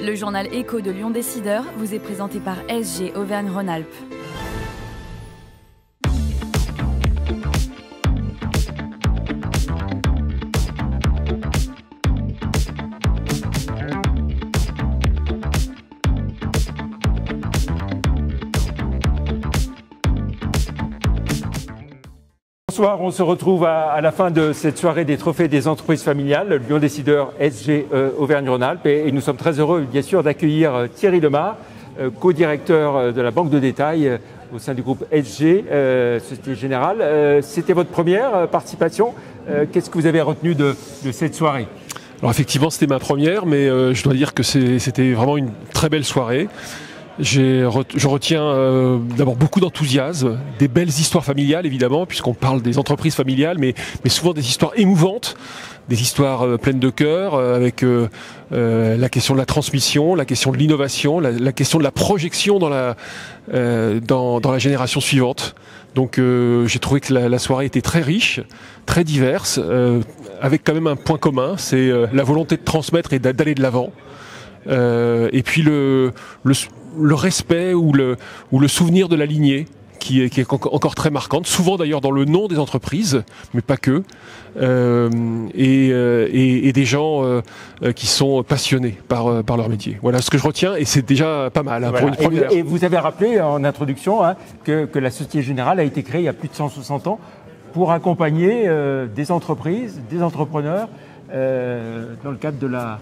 Le journal Écho de Lyon Décideur vous est présenté par SG Auvergne-Rhône-Alpes. Bonsoir, on se retrouve à la fin de cette soirée des trophées des entreprises familiales, Lyon Décideur SG Auvergne-Rhône-Alpes. Et nous sommes très heureux, bien sûr, d'accueillir Thierry Lemar, co-directeur de la banque de détail au sein du groupe SG, Société Générale. C'était votre première participation. Qu'est-ce que vous avez retenu de cette soirée ? Alors effectivement, c'était ma première, mais je dois dire que c'était vraiment une très belle soirée. Je retiens d'abord beaucoup d'enthousiasme, des belles histoires familiales évidemment, puisqu'on parle des entreprises familiales, mais souvent des histoires émouvantes, des histoires pleines de cœur, avec la question de la transmission, la question de l'innovation, la question de la projection dans la génération suivante. Donc j'ai trouvé que la soirée était très riche, très diverse, avec quand même un point commun, c'est la volonté de transmettre et d'aller de l'avant. Et puis le respect ou le souvenir de la lignée qui est encore très marquante, souvent d'ailleurs dans le nom des entreprises, mais pas que, et des gens qui sont passionnés par leur métier. Voilà ce que je retiens, et c'est déjà pas mal pour une première. Et vous avez rappelé en introduction que la Société Générale a été créée il y a plus de 160 ans pour accompagner des entreprises, des entrepreneurs dans le cadre de la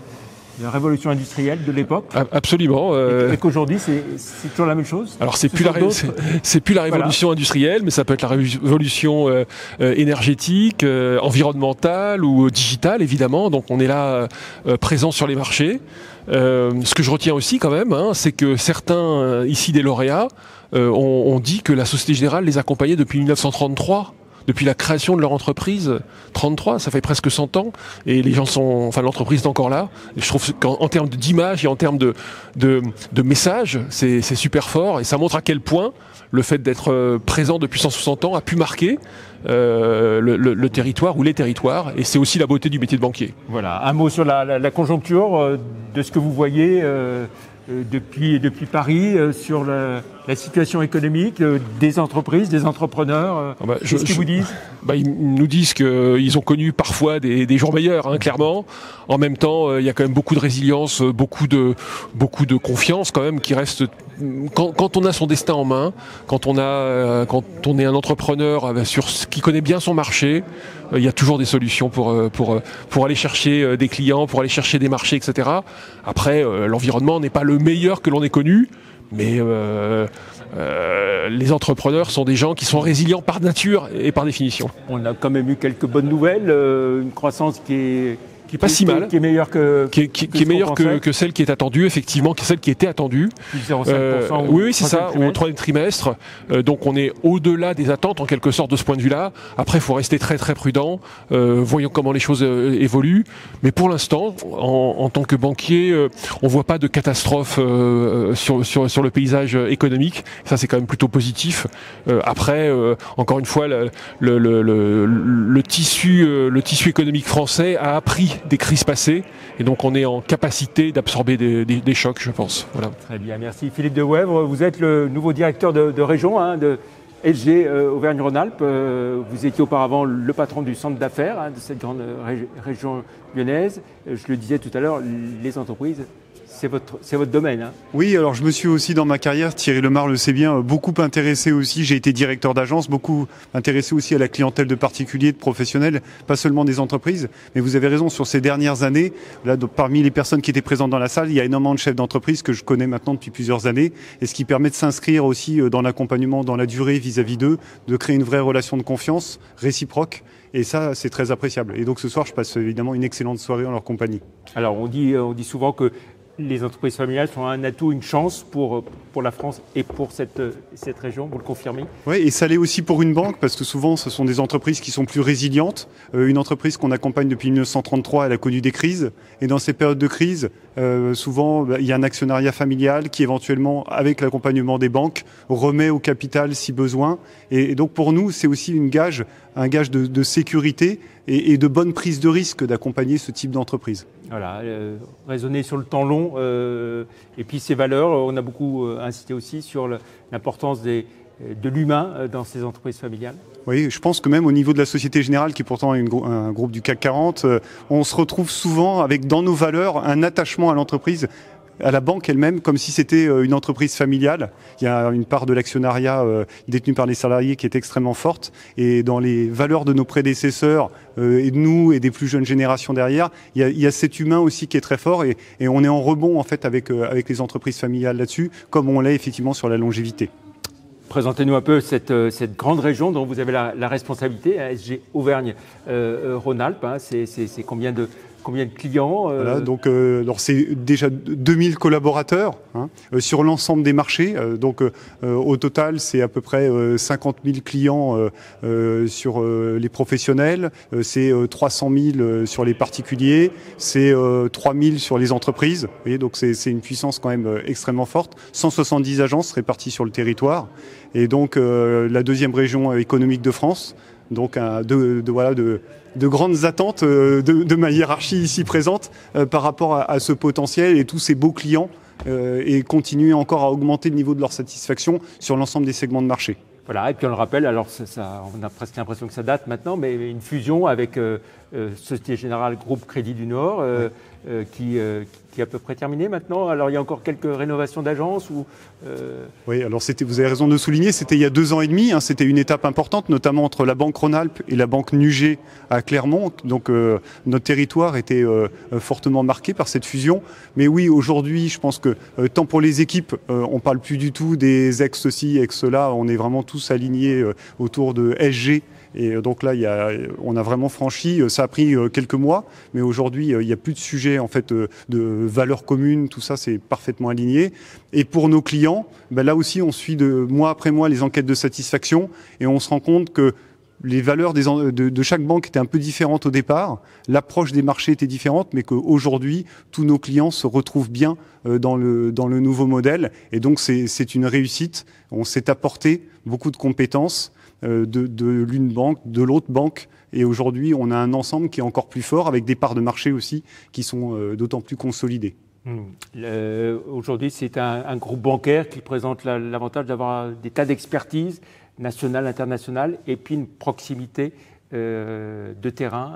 révolution industrielle de l'époque. Absolument. Et qu'aujourd'hui, c'est toujours la même chose. Alors c'est plus la révolution industrielle, mais ça peut être la révolution énergétique, environnementale ou digitale, évidemment. Donc on est là présent sur les marchés. Ce que je retiens aussi quand même, c'est que certains ici des lauréats ont dit que la Société Générale les accompagnait depuis 1933. Depuis la création de leur entreprise, 33, ça fait presque 100 ans, et les gens l'entreprise est encore là. Et je trouve qu'en termes d'image et en termes de message, c'est super fort, et ça montre à quel point le fait d'être présent depuis 160 ans a pu marquer le territoire ou les territoires, et c'est aussi la beauté du métier de banquier. Voilà, un mot sur la conjoncture de ce que vous voyez depuis Paris, sur la situation économique des entreprises, des entrepreneurs. Qu'est-ce qu'ils vous disent ? Ils nous disent qu'ils ont connu parfois des jours meilleurs, clairement. En même temps, il y a quand même beaucoup de résilience, beaucoup de confiance quand même qui reste. Quand on a son destin en main, quand on est un entrepreneur qui connaît bien son marché, il y a toujours des solutions pour aller chercher des clients, pour aller chercher des marchés, etc. Après, l'environnement n'est pas le meilleur que l'on ait connu, mais les entrepreneurs sont des gens qui sont résilients par nature et par définition. On a quand même eu quelques bonnes nouvelles, une croissance qui est pas si mal, qui est meilleure que celle qui est attendue, effectivement, celle qui était attendue. 0,5%. Oui, c'est ça, au troisième trimestre. Donc on est au-delà des attentes en quelque sorte de ce point de vue-là. Après, il faut rester très très prudent. Voyons comment les choses évoluent. Mais pour l'instant, en tant que banquier, on voit pas de catastrophe sur le paysage économique. Ça, c'est quand même plutôt positif. Après, encore une fois, le tissu économique français a appris des crises passées, et donc on est en capacité d'absorber des chocs, je pense. Voilà. Très bien, merci. Philippe de Wèvre, vous êtes le nouveau directeur de région de SG Auvergne-Rhône-Alpes. Vous étiez auparavant le patron du centre d'affaires de cette grande région lyonnaise. Je le disais tout à l'heure, les entreprises, c'est votre domaine. Oui, alors je me suis aussi dans ma carrière, Thierry Lemar le sait bien, beaucoup intéressé aussi, j'ai été directeur d'agence, beaucoup intéressé aussi à la clientèle de particuliers, de professionnels, pas seulement des entreprises. Mais vous avez raison, sur ces dernières années, là, parmi les personnes qui étaient présentes dans la salle, il y a énormément de chefs d'entreprise que je connais maintenant depuis plusieurs années, et ce qui permet de s'inscrire aussi dans l'accompagnement, dans la durée vis-à-vis d'eux, de créer une vraie relation de confiance réciproque. Et ça, c'est très appréciable. Et donc ce soir, je passe évidemment une excellente soirée en leur compagnie. Alors on dit souvent que les entreprises familiales sont un atout, une chance pour la France et pour cette région, vous le confirmez ? Oui, et ça l'est aussi pour une banque, parce que souvent ce sont des entreprises qui sont plus résilientes. Une entreprise qu'on accompagne depuis 1933, elle a connu des crises, et dans ces périodes de crise, souvent il y a un actionnariat familial qui éventuellement, avec l'accompagnement des banques, remet au capital si besoin. Et donc pour nous, c'est aussi un gage de sécurité et de bonne prise de risque d'accompagner ce type d'entreprise. Voilà, raisonner sur le temps long et puis ces valeurs, on a beaucoup insisté aussi sur l'importance de l'humain dans ces entreprises familiales. Oui, je pense que même au niveau de la Société Générale, qui est pourtant un groupe du CAC 40, on se retrouve souvent avec dans nos valeurs un attachement à l'entreprise, à la banque elle-même, comme si c'était une entreprise familiale. Il y a une part de l'actionnariat détenue par les salariés qui est extrêmement forte. Et dans les valeurs de nos prédécesseurs et de nous et des plus jeunes générations derrière, il y a cet humain aussi qui est très fort. Et on est en rebond en fait avec les entreprises familiales là-dessus, comme on l'est effectivement sur la longévité. Présentez-nous un peu cette grande région dont vous avez la responsabilité, SG Auvergne-Rhône-Alpes. C'est combien de clients Voilà, donc alors c'est déjà 2000 collaborateurs sur l'ensemble des marchés. Au total, c'est à peu près 50 000 clients sur les professionnels, c'est 300 000 sur les particuliers, c'est 3 000 sur les entreprises. Vous voyez, donc c'est une puissance quand même extrêmement forte. 170 agences réparties sur le territoire. Et donc la deuxième région économique de France. Donc de grandes attentes de ma hiérarchie ici présente par rapport à ce potentiel et tous ces beaux clients et continuer encore à augmenter le niveau de leur satisfaction sur l'ensemble des segments de marché. Voilà, et puis on le rappelle, alors on a presque l'impression que ça date maintenant, mais une fusion avec Société Générale Groupe Crédit du Nord qui est à peu près terminée maintenant. Alors il y a encore quelques rénovations d'agences ou Oui, alors vous avez raison de souligner, c'était il y a 2 ans et demi, c'était une étape importante, notamment entre la Banque Rhône-Alpes et la Banque Nugé à Clermont. Donc notre territoire était fortement marqué par cette fusion. Mais oui, aujourd'hui, je pense que tant pour les équipes, on parle plus du tout des ex-ci, ex-là, on est vraiment tous alignés autour de SG. Et donc là, on a vraiment franchi, ça a pris quelques mois, mais aujourd'hui, il n'y a plus de sujet en fait, de valeurs communes, tout ça, c'est parfaitement aligné. Et pour nos clients, là aussi, on suit mois après mois les enquêtes de satisfaction et on se rend compte que les valeurs de chaque banque étaient un peu différentes au départ, l'approche des marchés était différente, mais qu'aujourd'hui, tous nos clients se retrouvent bien dans le nouveau modèle. Et donc, c'est une réussite. On s'est apporté beaucoup de compétences de l'une banque, de l'autre banque. Et aujourd'hui, on a un ensemble qui est encore plus fort, avec des parts de marché aussi qui sont d'autant plus consolidées. Aujourd'hui, c'est un groupe bancaire qui présente l'avantage d'avoir des tas d'expertise nationale, internationale, et puis une proximité de terrain.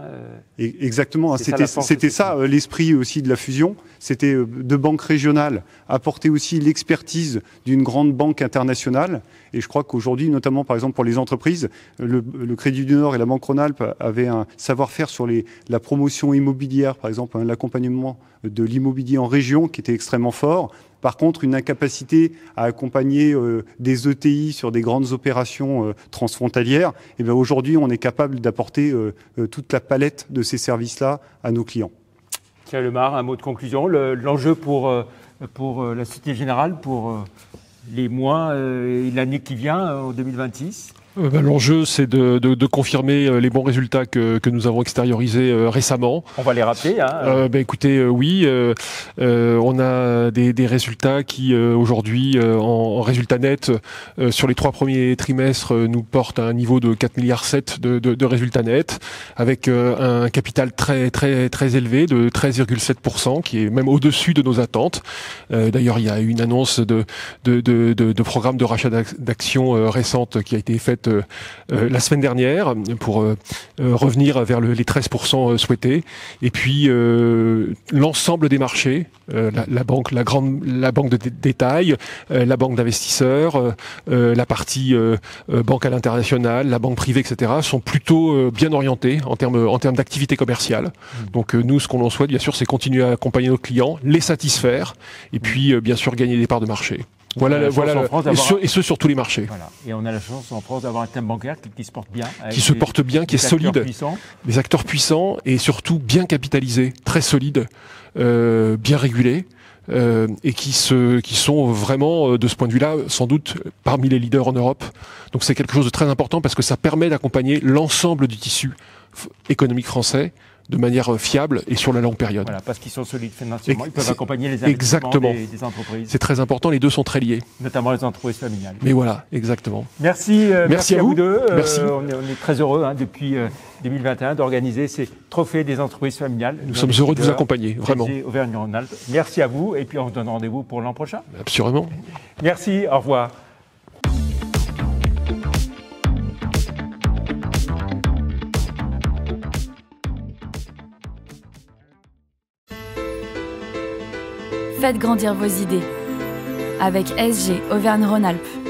Exactement, c'était ça l'esprit aussi de la fusion, c'était de banques régionales, apporter aussi l'expertise d'une grande banque internationale. Et je crois qu'aujourd'hui, notamment par exemple pour les entreprises, le Crédit du Nord et la Banque Rhône-Alpes avaient un savoir-faire sur la promotion immobilière, par exemple l'accompagnement de l'immobilier en région qui était extrêmement fort. Par contre, une incapacité à accompagner des ETI sur des grandes opérations transfrontalières. Et bien aujourd'hui, on est capable d'apporter toute la palette de ces services-là à nos clients. Thierry Lemar, un mot de conclusion. L'enjeu pour la Société Générale, pour les mois et l'année qui vient, en 2026 ? L'enjeu, c'est de confirmer les bons résultats que nous avons extériorisés récemment. On va les rappeler. Écoutez, oui, on a des résultats qui aujourd'hui, en résultat net, sur les 3 premiers trimestres, nous portent à un niveau de 4,7 milliards de résultats nets, avec un capital très très très élevé de 13,7%, qui est même au-dessus de nos attentes. D'ailleurs, il y a une annonce de programme de rachat d'actions récente qui a été faite la semaine dernière pour revenir vers les 13% souhaités. Et puis l'ensemble des marchés, la banque de détail, la banque d'investisseurs, la partie banque à l'international, la banque privée, etc. sont plutôt bien orientés en termes d'activité commerciale. Donc nous, ce qu'on en souhaite, bien sûr, c'est continuer à accompagner nos clients, les satisfaire, et puis bien sûr gagner des parts de marché. Et ce sur tous les marchés. Voilà. Et on a la chance en France d'avoir un thème bancaire qui se porte bien. Qui se porte bien, qui est solide. Des acteurs puissants et surtout bien capitalisés, très solides, bien régulés. Et qui sont vraiment, de ce point de vue-là, sans doute parmi les leaders en Europe. Donc c'est quelque chose de très important parce que ça permet d'accompagner l'ensemble du tissu économique français de manière fiable et sur la longue période. Voilà, parce qu'ils sont solides financièrement, ils peuvent accompagner les investissements des entreprises. C'est très important, les deux sont très liés. Notamment les entreprises familiales. Mais voilà, exactement. Merci à vous deux. Merci. On est très heureux depuis 2021 d'organiser ces trophées des entreprises familiales. Nous sommes heureux de vous accompagner, vraiment. Auvergne-Rhône-Alpes. Merci à vous et puis on se donne rendez-vous pour l'an prochain. Absolument. Merci, au revoir. Faites grandir vos idées avec SG Auvergne-Rhône-Alpes.